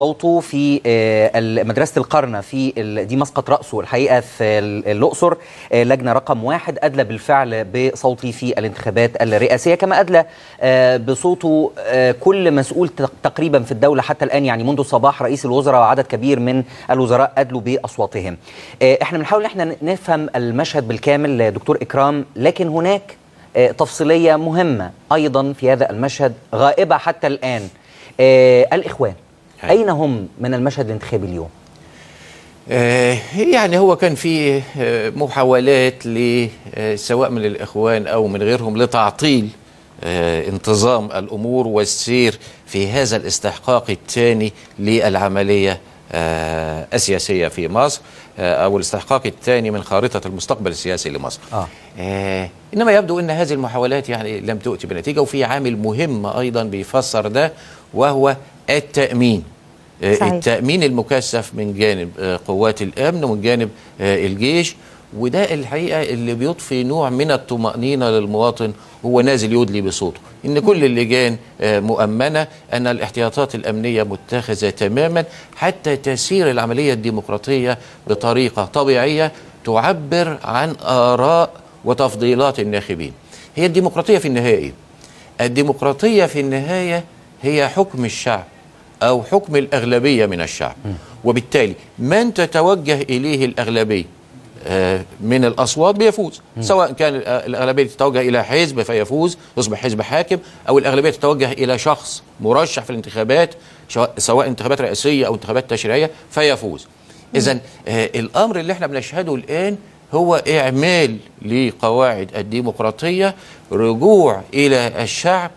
صوته في مدرسة القرنة في دي مسقط رأسه الحقيقة في الأقصر. لجنة رقم 1 أدلى بالفعل بصوتي في الانتخابات الرئاسية، كما أدلى بصوته كل مسؤول تقريبا في الدولة حتى الآن، يعني منذ الصباح رئيس الوزراء وعدد كبير من الوزراء أدلوا بأصواتهم. احنا بنحاول احنا نفهم المشهد بالكامل دكتور إكرام، لكن هناك تفصيلية مهمة أيضا في هذا المشهد غائبة حتى الآن. الإخوان أين هم من المشهد الانتخابي اليوم؟ يعني هو كان في محاولات سواء من الإخوان أو من غيرهم لتعطيل انتظام الأمور والسير في هذا الاستحقاق الثاني للعملية السياسية في مصر، أو الاستحقاق الثاني من خارطة المستقبل السياسي لمصر. إنما يبدو أن هذه المحاولات يعني لم تؤتي بنتيجة، وفي عامل مهم أيضا بيفسر ده، وهو التأمين. صحيح. التأمين المكثف من جانب قوات الأمن ومن جانب الجيش، وده الحقيقة اللي بيضفي نوع من الطمأنينة للمواطن هو نازل يدلي بصوته إن كل اللجان مؤمنة، أن الاحتياطات الأمنية متخذة تماما حتى تسير العملية الديمقراطية بطريقة طبيعية تعبر عن آراء وتفضيلات الناخبين. هي الديمقراطية في النهاية، الديمقراطية في النهاية هي حكم الشعب أو حكم الأغلبية من الشعب، وبالتالي من تتوجه إليه الأغلبية من الأصوات بيفوز، سواء كان الأغلبية تتوجه إلى حزب فيفوز يصبح حزب حاكم، أو الأغلبية تتوجه إلى شخص مرشح في الانتخابات سواء انتخابات رئاسية أو انتخابات تشريعية فيفوز. إذن الأمر اللي احنا بنشهده الآن هو إعمال لقواعد الديمقراطية، رجوع إلى الشعب